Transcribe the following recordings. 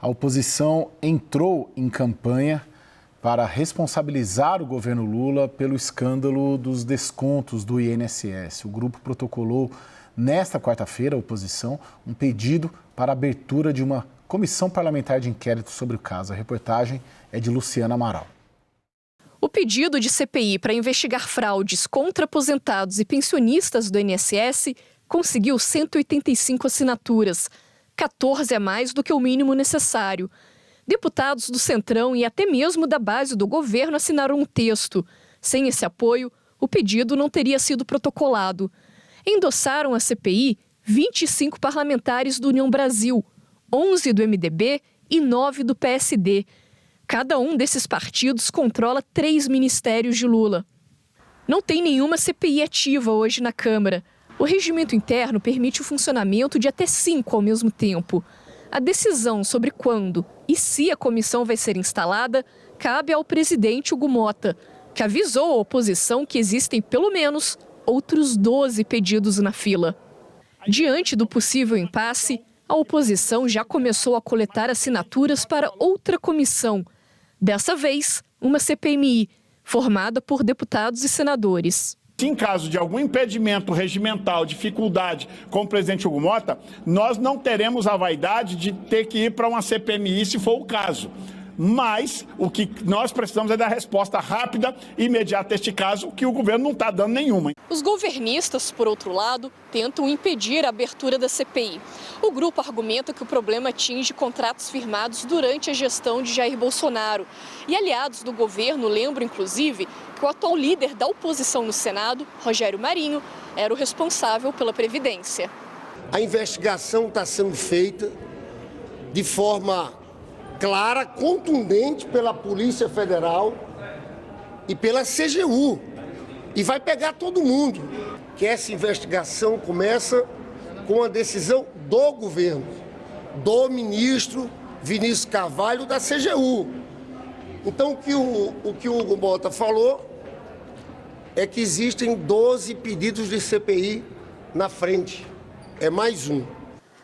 A oposição entrou em campanha para responsabilizar o governo Lula pelo escândalo dos descontos do INSS. O grupo protocolou nesta quarta-feira, a oposição, um pedido para a abertura de uma comissão parlamentar de inquérito sobre o caso. A reportagem é de Luciana Amaral. O pedido de CPI para investigar fraudes contra aposentados e pensionistas do INSS conseguiu 185 assinaturas, 14 a mais do que o mínimo necessário. Deputados do Centrão e até mesmo da base do governo assinaram um texto. Sem esse apoio, o pedido não teria sido protocolado. Endossaram a CPI 25 parlamentares do União Brasil, 11 do MDB e 9 do PSD. Cada um desses partidos controla 3 ministérios de Lula. Não tem nenhuma CPI ativa hoje na Câmara. O regimento interno permite o funcionamento de até 5 ao mesmo tempo. A decisão sobre quando e se a comissão vai ser instalada cabe ao presidente Hugo Motta, que avisou à oposição que existem pelo menos outros 12 pedidos na fila. Diante do possível impasse, a oposição já começou a coletar assinaturas para outra comissão. Dessa vez, uma CPMI, formada por deputados e senadores. Se em caso de algum impedimento regimental, dificuldade com o presidente Hugo Motta, nós não teremos a vaidade de ter que ir para uma CPMI se for o caso. Mas o que nós precisamos é dar resposta rápida e imediata a este caso, que o governo não está dando nenhuma. Os governistas, por outro lado, tentam impedir a abertura da CPI. O grupo argumenta que o problema atinge contratos firmados durante a gestão de Jair Bolsonaro. E aliados do governo lembram, inclusive, que o atual líder da oposição no Senado, Rogério Marinho, era o responsável pela Previdência. A investigação está sendo feita de forma clara, contundente pela Polícia Federal e pela CGU. E vai pegar todo mundo. Que essa investigação começa com a decisão do governo, do ministro Vinícius Carvalho da CGU. Então o que o Hugo Motta falou é que existem 12 pedidos de CPI na frente. É mais um.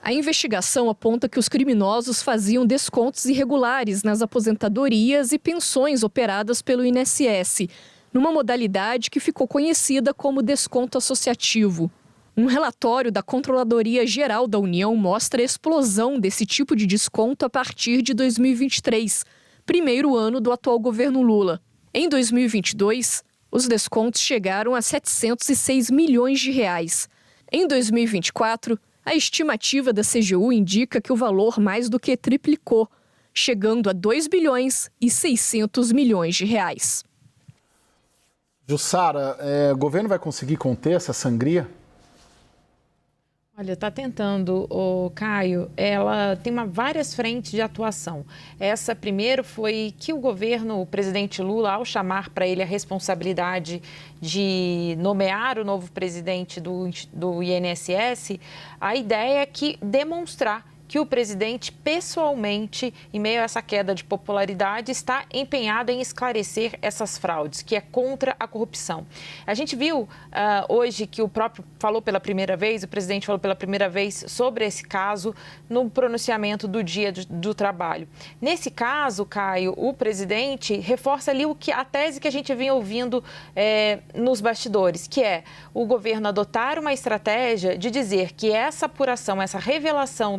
A investigação aponta que os criminosos faziam descontos irregulares nas aposentadorias e pensões operadas pelo INSS, numa modalidade que ficou conhecida como desconto associativo. Um relatório da Controladoria Geral da União mostra a explosão desse tipo de desconto a partir de 2023, primeiro ano do atual governo Lula. Em 2022, os descontos chegaram a 706 milhões de reais. Em 2024, a estimativa da CGU indica que o valor mais do que triplicou, chegando a 2 bilhões e 600 milhões de reais. Jussara, o governo vai conseguir conter essa sangria? Olha, está tentando, Caio. Ela tem várias frentes de atuação. Essa primeiro foi que o presidente Lula, ao chamar para ele a responsabilidade de nomear o novo presidente do INSS, a ideia é que demonstrar que o presidente, pessoalmente, em meio a essa queda de popularidade, está empenhado em esclarecer essas fraudes, que é contra a corrupção. A gente viu hoje que o presidente falou pela primeira vez sobre esse caso no pronunciamento do Dia do Trabalho. Nesse caso, Caio, o presidente reforça ali a tese que a gente vinha ouvindo nos bastidores, que é o governo adotar uma estratégia de dizer que essa apuração, essa revelação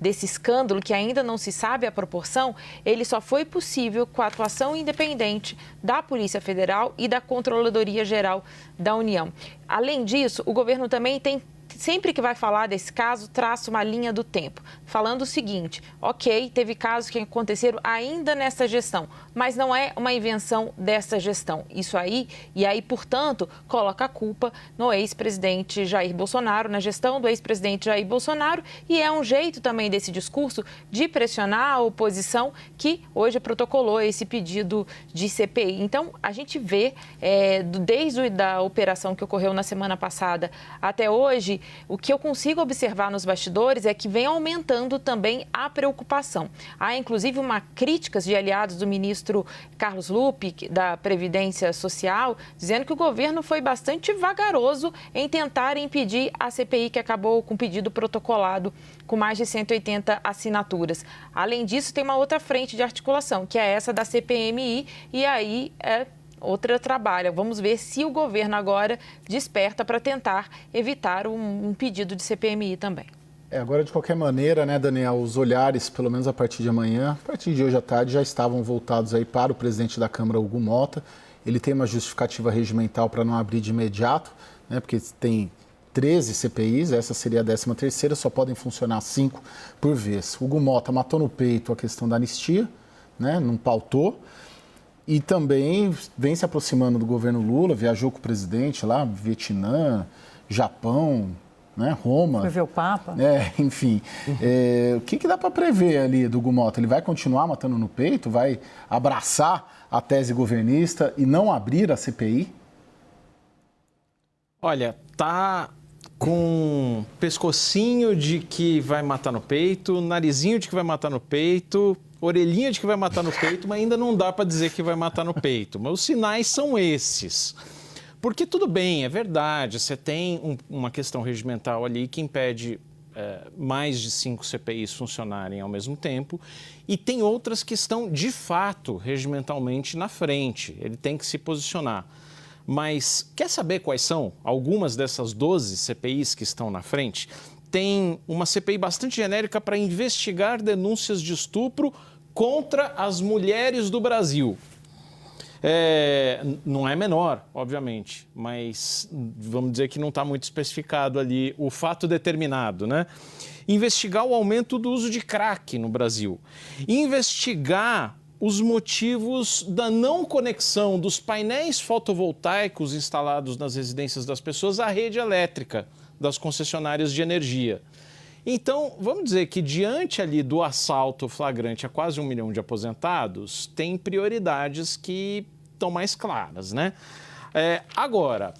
desse escândalo, que ainda não se sabe a proporção, ele só foi possível com a atuação independente da Polícia Federal e da Controladoria Geral da União. Além disso, o governo também sempre que vai falar desse caso, traça uma linha do tempo, falando o seguinte: ok, teve casos que aconteceram ainda nessa gestão, mas não é uma invenção dessa gestão. Isso aí, portanto, coloca a culpa no ex-presidente Jair Bolsonaro, na gestão do ex-presidente Jair Bolsonaro, e é um jeito também desse discurso de pressionar a oposição, que hoje protocolou esse pedido de CPI. Então, a gente vê, desde a operação que ocorreu na semana passada até hoje, o que eu consigo observar nos bastidores é que vem aumentando também a preocupação. Há, inclusive, críticas de aliados do ministro Carlos Lupe, da Previdência Social, dizendo que o governo foi bastante vagaroso em tentar impedir a CPI, que acabou com pedido protocolado com mais de 180 assinaturas. Além disso, tem uma outra frente de articulação, que é essa da CPMI, e aí outra trabalha. Vamos ver se o governo agora desperta para tentar evitar um pedido de CPMI também. Agora, de qualquer maneira, né, Daniel, os olhares, pelo menos a partir de amanhã, a partir de hoje à tarde, já estavam voltados aí para o presidente da Câmara, Hugo Mota. Ele tem uma justificativa regimental para não abrir de imediato, né, porque tem 13 CPIs, essa seria a 13ª, só podem funcionar 5 por vez. Hugo Mota matou no peito a questão da anistia, né, não pautou, e também vem se aproximando do governo Lula, viajou com o presidente lá, Vietnã, Japão, né, Roma. Foi ver o Papa. Enfim, o que dá para prever ali do Hugo Mota? Ele vai continuar matando no peito, vai abraçar a tese governista e não abrir a CPI? Olha, tá com pescocinho de que vai matar no peito, narizinho de que vai matar no peito, orelhinha de que vai matar no peito, mas ainda não dá para dizer que vai matar no peito. Mas os sinais são esses. Porque tudo bem, é verdade, você tem uma questão regimental ali que impede mais de 5 CPIs funcionarem ao mesmo tempo, e tem outras que estão, de fato, regimentalmente na frente. Ele tem que se posicionar. Mas quer saber quais são algumas dessas 12 CPIs que estão na frente? Tem uma CPI bastante genérica para investigar denúncias de estupro contra as mulheres do Brasil. Não é menor, obviamente, mas vamos dizer que não está muito especificado ali o fato determinado, né? Investigar o aumento do uso de crack no Brasil. Investigar os motivos da não conexão dos painéis fotovoltaicos instalados nas residências das pessoas à rede elétrica das concessionárias de energia. Então, vamos dizer que diante ali do assalto flagrante a quase 1 milhão de aposentados, tem prioridades que estão mais claras, né? Agora,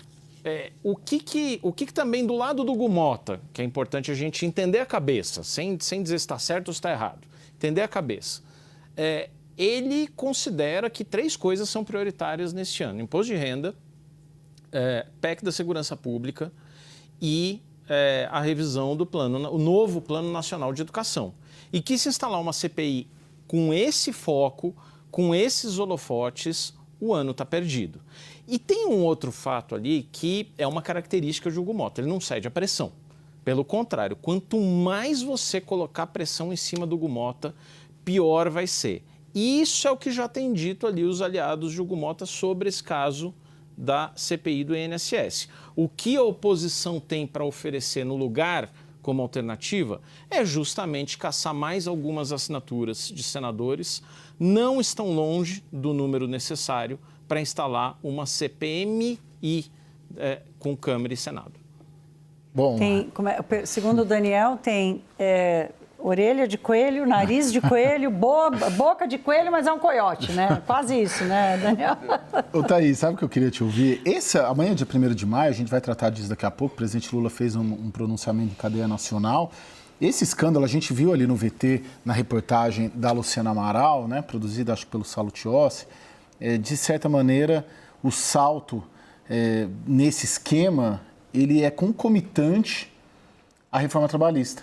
o que também do lado do Hugo Mota, que é importante a gente entender a cabeça, sem dizer se está certo ou se está errado, entender a cabeça. Ele considera que 3 coisas são prioritárias neste ano: imposto de renda, PEC da segurança pública e a revisão do o novo Plano Nacional de Educação. E que se instalar uma CPI com esse foco, com esses holofotes, o ano está perdido. E tem um outro fato ali que é uma característica de Hugo Mota: ele não cede à pressão. Pelo contrário, quanto mais você colocar pressão em cima do Hugo Mota, pior vai ser. Isso é o que já tem dito ali os aliados de Hugo Mota sobre esse caso da CPI do INSS. O que a oposição tem para oferecer no lugar como alternativa é justamente caçar mais algumas assinaturas de senadores. Não estão longe do número necessário para instalar uma CPMI com Câmara e Senado. Bom, segundo o Daniel, tem orelha de coelho, nariz de coelho, boca de coelho, mas é um coiote, né? Quase isso, né, Daniel? Ô, Thaís, sabe o que eu queria te ouvir? Amanhã, dia 1º de maio, a gente vai tratar disso daqui a pouco. O presidente Lula fez um pronunciamento em cadeia nacional. Esse escândalo a gente viu ali no VT, na reportagem da Luciana Amaral, né, produzida, acho que pelo Saulo Tiossi. De certa maneira, o salto nesse esquema, ele é concomitante à reforma trabalhista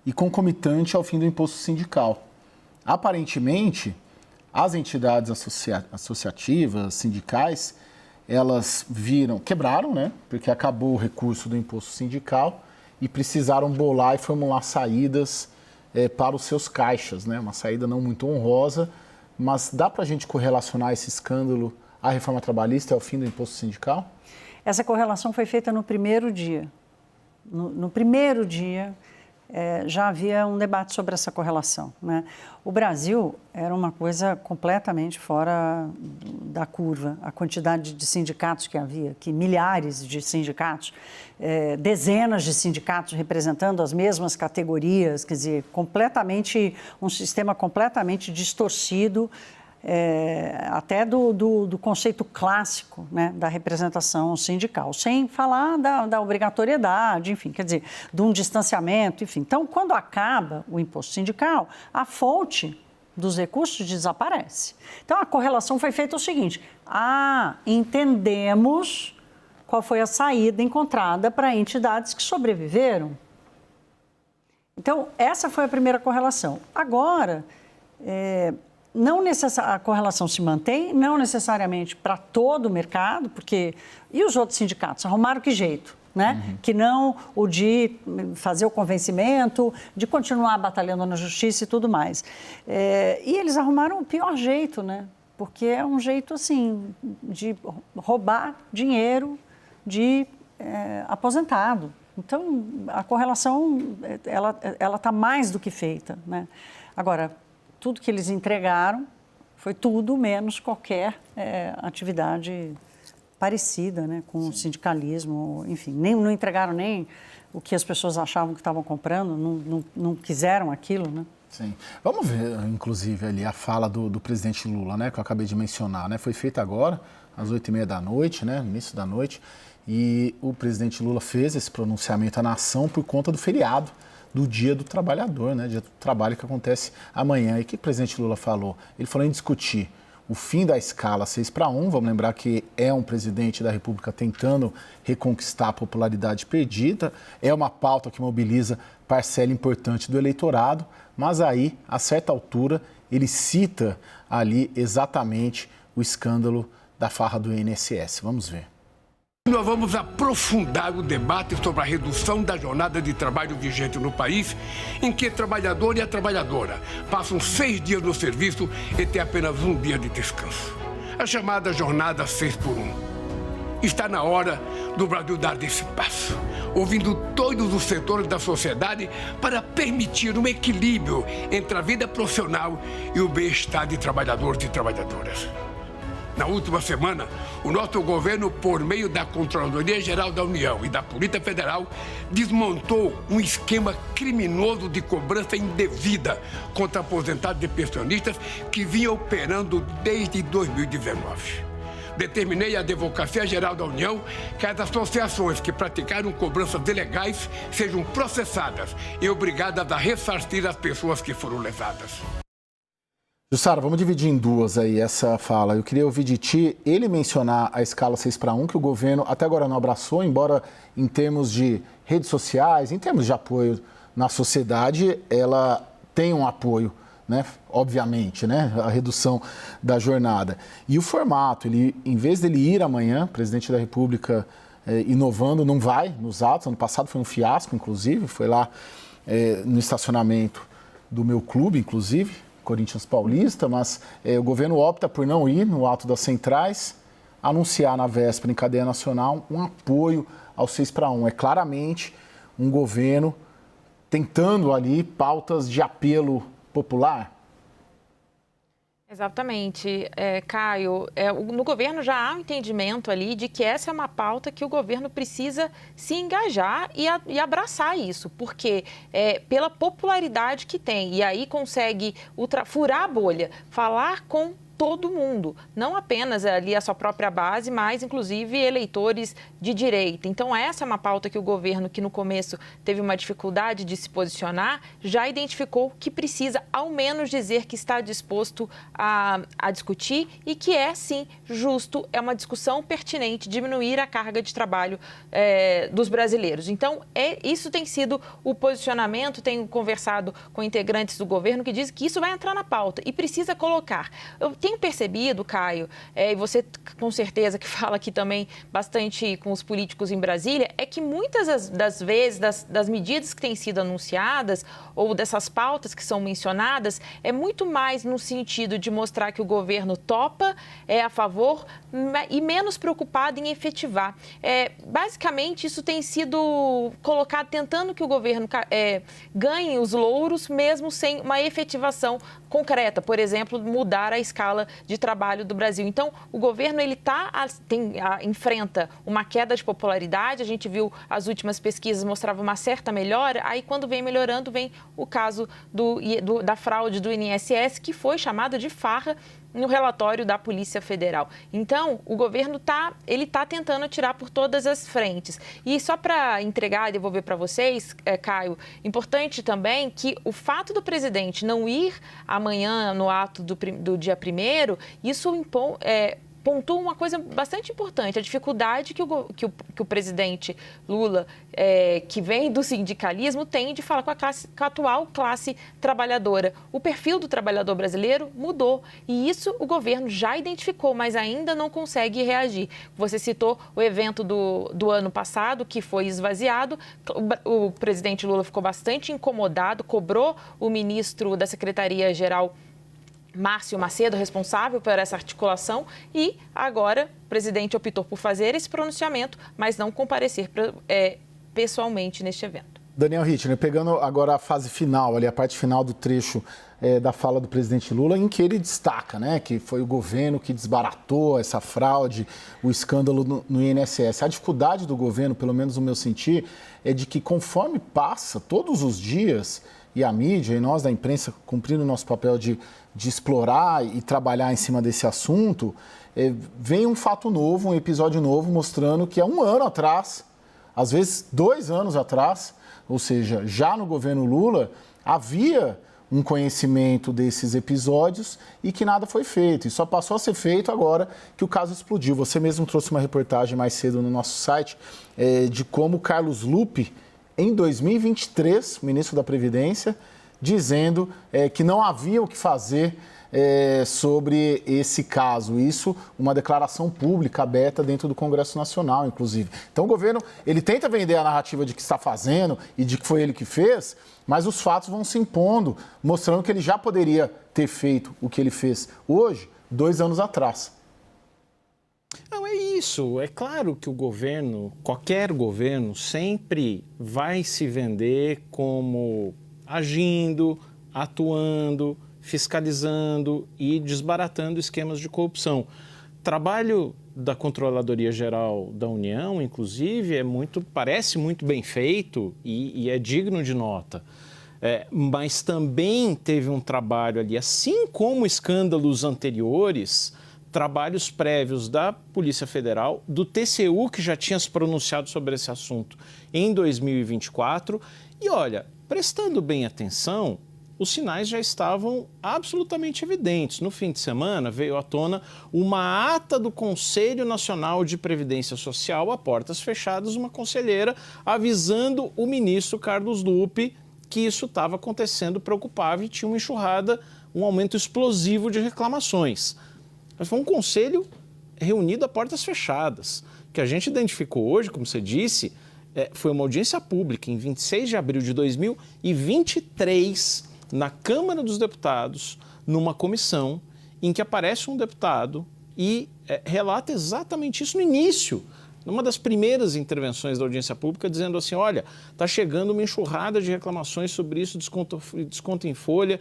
e concomitante ao fim do imposto sindical. Aparentemente, as entidades associativas, sindicais, elas quebraram, né, porque acabou o recurso do imposto sindical e precisaram bolar e formular saídas para os seus caixas, né, uma saída não muito honrosa, mas dá para a gente correlacionar esse escândalo à reforma trabalhista e ao fim do imposto sindical? Essa correlação foi feita no primeiro dia. No primeiro dia, já havia um debate sobre essa correlação, né? O Brasil era uma coisa completamente fora da curva. A quantidade de sindicatos que havia, que milhares de sindicatos, dezenas de sindicatos representando as mesmas categorias, quer dizer, um sistema completamente distorcido. até do conceito clássico, né, da representação sindical, sem falar da obrigatoriedade, enfim, quer dizer, de um distanciamento, enfim. Então, quando acaba o imposto sindical, a fonte dos recursos desaparece. Então, a correlação foi feita o seguinte: entendemos qual foi a saída encontrada para entidades que sobreviveram. Então, essa foi a primeira correlação. Agora, a correlação se mantém, não necessariamente para todo o mercado, porque... E os outros sindicatos? Arrumaram que jeito, né? Uhum. Que não o de fazer o convencimento, de continuar batalhando na justiça e tudo mais. E eles arrumaram o pior jeito, né? Porque é um jeito, assim, de roubar dinheiro de aposentado. Então, a correlação, ela está mais do que feita, né? Agora, tudo que eles entregaram foi tudo menos qualquer atividade parecida, né, com o sindicalismo, enfim. Não entregaram nem o que as pessoas achavam que estavam comprando, não quiseram aquilo, né? Sim. Vamos ver, inclusive, ali a fala do presidente Lula, né, que eu acabei de mencionar, né? Foi feita agora, às 8h30 da noite, né, no início da noite, e o presidente Lula fez esse pronunciamento à nação por conta do feriado, do Dia do Trabalhador, né? Dia do Trabalho que acontece amanhã. E o que o presidente Lula falou? Ele falou em discutir o fim da escala 6-1, vamos lembrar que é um presidente da República tentando reconquistar a popularidade perdida, é uma pauta que mobiliza parcela importante do eleitorado, mas aí, a certa altura, ele cita ali exatamente o escândalo da farra do INSS. Vamos ver. Nós vamos aprofundar o debate sobre a redução da jornada de trabalho vigente no país, em que o trabalhador e a trabalhadora passam 6 dias no serviço e têm apenas 1 dia de descanso. A chamada jornada 6x1. Está na hora do Brasil dar esse passo, ouvindo todos os setores da sociedade para permitir um equilíbrio entre a vida profissional e o bem-estar de trabalhadores e trabalhadoras. Na última semana, o nosso governo, por meio da Controladoria Geral da União e da Polícia Federal, desmontou um esquema criminoso de cobrança indevida contra aposentados e pensionistas que vinha operando desde 2019. Determinei à Advocacia Geral da União que as associações que praticaram cobranças ilegais sejam processadas e obrigadas a ressarcir as pessoas que foram lesadas. Jussara, vamos dividir em duas aí essa fala. Eu queria ouvir de ti ele mencionar a escala 6-1, que o governo até agora não abraçou, embora em termos de redes sociais, em termos de apoio na sociedade, ela tem um apoio, né? Obviamente, né? A redução da jornada. E o formato, ele, em vez dele ir amanhã, presidente da República inovando, não vai nos atos. Ano passado foi um fiasco, inclusive, foi lá no estacionamento do meu clube, inclusive, Corinthians Paulista, mas o governo opta por não ir no ato das centrais, anunciar na véspera em cadeia nacional um apoio ao 6-1. É claramente um governo tentando ali pautas de apelo popular. Exatamente, Caio. No governo já há um entendimento ali de que essa é uma pauta que o governo precisa se engajar e abraçar isso, porque pela popularidade que tem, e aí consegue furar a bolha, falar com todo mundo, não apenas ali a sua própria base, mas inclusive eleitores de direita. Então essa é uma pauta que o governo, que no começo teve uma dificuldade de se posicionar, já identificou que precisa ao menos dizer que está disposto a discutir e que é sim justo, é uma discussão pertinente, diminuir a carga de trabalho dos brasileiros. Então isso tem sido o posicionamento, tenho conversado com integrantes do governo que dizem que isso vai entrar na pauta e precisa colocar. Eu tenho percebido, Caio, e você com certeza que fala aqui também bastante com os políticos em Brasília, é que muitas das vezes, das medidas que têm sido anunciadas ou dessas pautas que são mencionadas, é muito mais no sentido de mostrar que o governo topa, é a favor e menos preocupado em efetivar. Basicamente, isso tem sido colocado tentando que o governo ganhe os louros, mesmo sem uma efetivação concreta. Por exemplo, mudar a escala escala de trabalho do Brasil. Então, o governo ele enfrenta uma queda de popularidade. A gente viu as últimas pesquisas mostravam uma certa melhora. Aí, quando vem melhorando, vem o caso da fraude do INSS, que foi chamado de farra no relatório da Polícia Federal. Então, o governo está tentando atirar por todas as frentes. E só para entregar e devolver para vocês, Caio, importante também que o fato do presidente não ir amanhã no ato do dia 1º, isso pontua uma coisa bastante importante, a dificuldade que o presidente Lula, que vem do sindicalismo, tem de falar com a atual classe trabalhadora. O perfil do trabalhador brasileiro mudou e isso o governo já identificou, mas ainda não consegue reagir. Você citou o evento do ano passado, que foi esvaziado. O presidente Lula ficou bastante incomodado, cobrou o ministro da Secretaria-Geral, Márcio Macedo, responsável por essa articulação, e agora o presidente optou por fazer esse pronunciamento, mas não comparecer pessoalmente neste evento. Daniel Rittner, pegando agora a fase final, ali, a parte final do trecho da fala do presidente Lula, em que ele destaca, né, que foi o governo que desbaratou essa fraude, o escândalo no INSS. A dificuldade do governo, pelo menos no meu sentir, é de que conforme passa todos os dias, e a mídia e nós da imprensa cumprindo o nosso papel de explorar e trabalhar em cima desse assunto, vem um fato novo, um episódio novo, mostrando que há um ano atrás, às vezes 2 anos atrás, ou seja, já no governo Lula, havia um conhecimento desses episódios e que nada foi feito. E só passou a ser feito agora que o caso explodiu. Você mesmo trouxe uma reportagem mais cedo no nosso site de como Carlos Lupe, em 2023, ministro da Previdência, dizendo que não havia o que fazer sobre esse caso. Isso, uma declaração pública aberta dentro do Congresso Nacional, inclusive. Então, o governo ele tenta vender a narrativa de que está fazendo e de que foi ele que fez, mas os fatos vão se impondo, mostrando que ele já poderia ter feito o que ele fez hoje, 2 anos atrás. Não, é isso. É claro que o governo, qualquer governo, sempre vai se vender como agindo, atuando, fiscalizando e desbaratando esquemas de corrupção. Trabalho da Controladoria Geral da União, inclusive, parece muito bem feito e é digno de nota. Mas também teve um trabalho ali, assim como escândalos anteriores, trabalhos prévios da Polícia Federal, do TCU, que já tinha se pronunciado sobre esse assunto em 2024. E olha, prestando bem atenção, os sinais já estavam absolutamente evidentes. No fim de semana veio à tona uma ata do Conselho Nacional de Previdência Social, a portas fechadas, uma conselheira avisando o ministro Carlos Lupe que isso estava acontecendo, preocupava e tinha uma enxurrada, um aumento explosivo de reclamações. Mas foi um conselho reunido a portas fechadas. O que a gente identificou hoje, como você disse, foi uma audiência pública em 26 de abril de 2023, na Câmara dos Deputados, numa comissão em que aparece um deputado e relata exatamente isso no início, numa das primeiras intervenções da audiência pública, dizendo assim, olha, está chegando uma enxurrada de reclamações sobre isso, desconto em folha,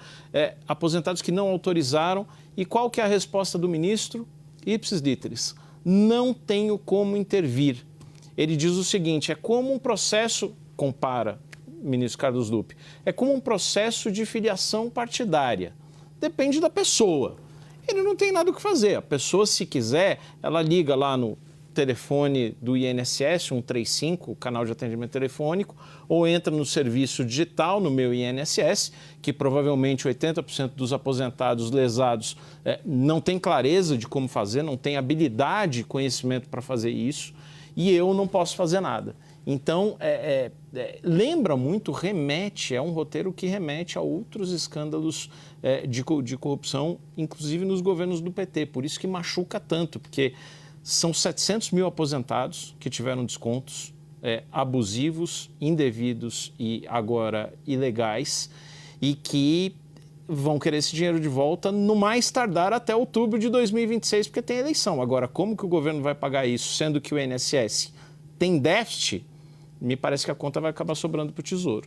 aposentados que não autorizaram. E qual que é a resposta do ministro? Ipsis literis, não tenho como intervir. Ele diz o seguinte, é como um processo, compara o ministro Carlos Lupe, é como um processo de filiação partidária. Depende da pessoa. Ele não tem nada o que fazer. A pessoa, se quiser, ela liga lá no telefone do INSS, 135, o canal de atendimento telefônico, ou entra no serviço digital, no meu INSS, que provavelmente 80% dos aposentados lesados não tem clareza de como fazer, não tem habilidade e conhecimento para fazer isso, e eu não posso fazer nada. Então, lembra muito, remete, é um roteiro que remete a outros escândalos de corrupção, inclusive nos governos do PT, por isso que machuca tanto, porque são 700 mil aposentados que tiveram descontos abusivos, indevidos e agora ilegais e que vão querer esse dinheiro de volta no mais tardar até outubro de 2026, porque tem eleição. Agora, como que o governo vai pagar isso, sendo que o INSS tem déficit? Me parece que a conta vai acabar sobrando para o Tesouro.